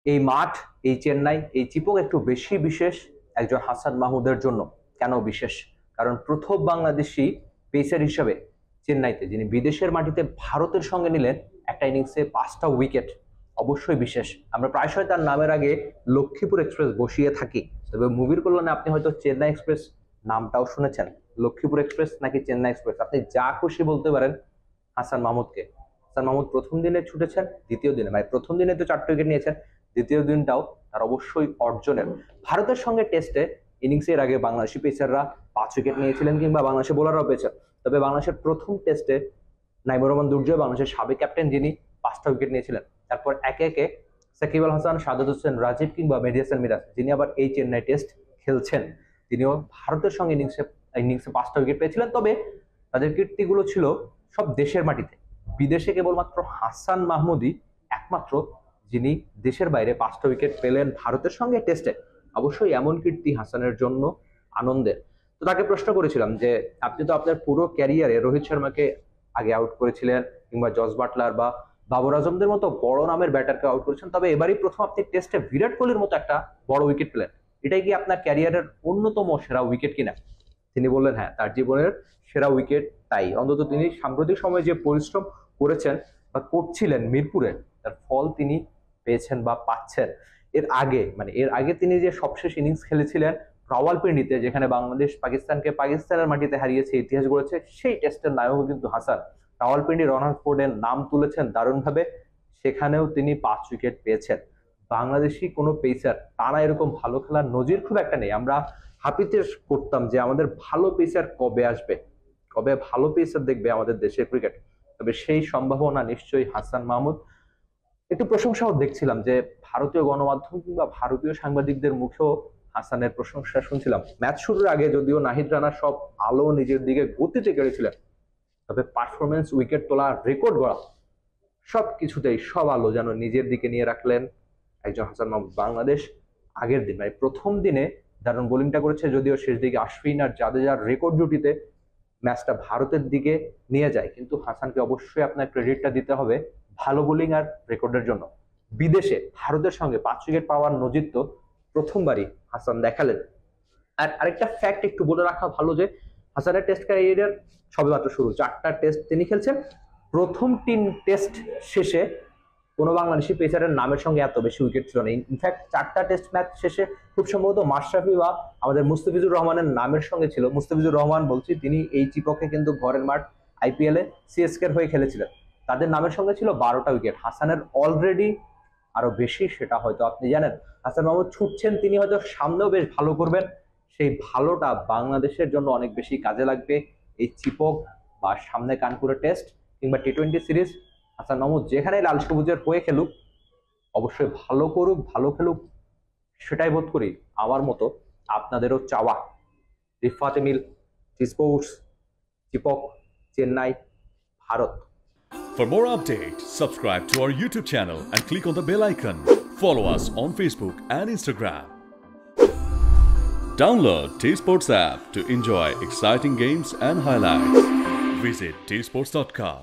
এই মাঠ, এই চেন্নাই, এই চিপক একটু বেশি বিশেষ একজন হাসান মাহমুদের জন্য। কেন বিশেষ? কারণ প্রথম বাংলাদেশি পেসার হিসেবে চেন্নাইতে, যিনি বিদেশের মাটিতে ভারতের সঙ্গে নিলেন একটা ইনিংসে 5টা উইকেট, অবশ্যই বিশেষ। আমরা প্রায়শই তার নামের আগে লক্ষ্মীপুর এক্সপ্রেস বসিয়ে থাকি, তবে মুভির কল্যাণে আপনি হয়তো চেন্নাই এক্সপ্রেস নামটাও শুনেছেন। লক্ষ্মীপুর এক্সপ্রেস নাকি চেন্নাই এক্সপ্রেস, আপনি যা খুশি বলতে পারেন হাসান মাহমুদকে। হাসান মাহমুদ প্রথম দিনে ছুটেছেন, দ্বিতীয় দিনে প্রথম দিনে তো 4টা উইকেট নিয়েছেন, দ্বিতীয় দিনটাও তার অবশ্যই অর্জনের। ভারতের সঙ্গে টেস্টে ইনিংসের আগে বাংলাদেশি পেসাররা 5 উইকেট নিয়েছিলেন, কিংবা বাংলাদেশের বোলাররাও পেয়েছেন। তবে বাংলাদেশের প্রথম টেস্টে নাইমুর রহমান দুর্জয়, বাংলাদেশের সাবেক ক্যাপ্টেন, যিনি 5টা উইকেট নিয়েছিলেন। তারপর একে একে সাকিব আল হাসান, সাদাত হোসেন রাজীব কিংবা মেহেদী হাসান মিরাজ, যিনি আবার এই চেন্নাই টেস্ট খেলছেন, তিনিও ভারতের সঙ্গে ইনিংসে 5টা উইকেট পেয়েছিলেন। তবে তাদের কীর্তিগুলো ছিল সব দেশের মাটিতে। বিদেশে কেবলমাত্র হাসান মাহমুদই একমাত্র যিনি দেশের বাইরে 5টা উইকেট পেলেন ভারতের সঙ্গে টেস্টে। অবশ্যই এমন কীর্তি হাসানের জন্য আনন্দের। তো তাকে প্রশ্ন করেছিলাম যে আপনি তো আপনার পুরো ক্যারিয়ারে রোহিত শর্মাকে আগে আউট করেছিলেন, কিংবা জস বাটলার বা বাবর আজমদের মতো বড় নামের ব্যাটারকে আউট করেছেন, তবে এবারই প্রথম আপনি টেস্টে বিরাট কোহলির মতো একটা বড় উইকেট পেলেন। এটাই কি আপনার ক্যারিয়ারের অন্যতম সেরা উইকেট কিনা? তিনি বললেন হ্যাঁ, তার জীবনের সেরা উইকেট তাই। অন্তত তিনি সাম্প্রতিক সময়ে যে পরিশ্রম করেছেন বা করছিলেন মিরপুরে, তার ফল তিনি পেয়েছেন বা পাচ্ছেন। এর আগে তিনি যে সবশেষ ইনিংস খেলেছিলেন রাওয়ালপিন্ডিতে, যেখানে বাংলাদেশ পাকিস্তানকে পাকিস্তানের মাটিতে হারিয়েছে, ইতিহাস গড়েছে, সেই টেস্টের নায়ক কিন্তু হাসান। রাওয়ালপিন্ডি রনার্সফোর্ডের নাম তুলেছেন দারুণভাবে, সেখানেও তিনি 5 উইকেট পেয়েছেন। বাংলাদেশি কোনো পেসার টানা এরকম ভালো খেলার নজির খুব একটা নেই। আমরা হাপিতে করতাম যে আমাদের ভালো পেসার কবে আসবে, কবে ভালো পেসার দেখবে আমাদের দেশের ক্রিকেট। তবে সেই সম্ভাবনা নিশ্চয়ই হাসান মাহমুদ। একটু প্রশংসাও দেখছিলাম যে ভারতীয় গণমাধ্যম কিংবা ভারতীয় সাংবাদিকদের মুখেও হাসানের প্রশংসা শুনছিলাম। ম্যাচ শুরুর আগে যদিও নাহিদ রানা সব আলো নিজের দিকে গতিতে কেড়েছিলেন, তবে পারফরমেন্স, উইকেট তোলা, রেকর্ড গড়া, সবকিছুতেই সব আলো যেন নিজের দিকে নিয়ে রাখলেন একজন হাসান মাহমুদ। বাংলাদেশ আগের দিন প্রথম দিনে দারুণ বোলিংটা করেছে, যদিও শেষ দিকে আশ্বিন আর জাদেজার রেকর্ড জুটিতে ম্যাচটা ভারতের দিকে নিয়ে যায়। কিন্তু হাসানকে অবশ্যই আপনার ক্রেডিটটা দিতে হবে ভালো বোলিং আর রেকর্ডের জন্য। বিদেশে ভারতের সঙ্গে 5 উইকেট পাওয়ার নজির তো প্রথমবারই হাসান দেখালেন। আর আরেকটা ফ্যাক্ট একটু বলে রাখা ভালো যে হাসানের টেস্ট ক্যারিয়ারের সবেমাত্র শুরু, 4টা টেস্ট তিনি খেলছেন। প্রথম 3 টেস্ট শেষে কোনো বাংলাদেশি পেসারের নামের সঙ্গে এত বেশি উইকেট ছিল না। ইনফ্যাক্ট 4টা টেস্ট ম্যাচ শেষে খুব সম্ভবত মাশরাফি বা আমাদের মুস্তাফিজুর রহমানের নামের সঙ্গে ছিল। মুস্তাফিজুর রহমান বলছি, তিনি এই চিপকে কিন্তু ঘরের মাঠ আইপিএল এ সিএসকে হয়ে খেলেছিলেন, তাদের নামের সঙ্গে ছিল 12টা উইকেট। হাসানের অলরেডি আরো বেশি, সেটা হয়তো আপনি জানেন। হাসান মাহমুদ ছুটছেন, তিনি হয়তো সামনেও বেশ ভালো করবেন। সেই ভালোটা বাংলাদেশের জন্য অনেক বেশি কাজে লাগবে এই চিপক বা সামনে কানপুরে টেস্ট কিংবা টি-20 সিরিজ। হাসান মাহমুদ যেখানে লাল সবুজের হয়ে খেলুক, অবশ্যই ভালো করুক, ভালো খেলুক, সেটাই বোধ করি আমার মতো আপনাদেরও চাওয়া। Rifat Emil, T sports, Chepauk, Chennai, Bharat. For more updates, subscribe to our YouTube channel and click on the bell icon. Follow us on Facebook and Instagram. Download T Sports app to enjoy exciting games and highlights. Visit tsports.com.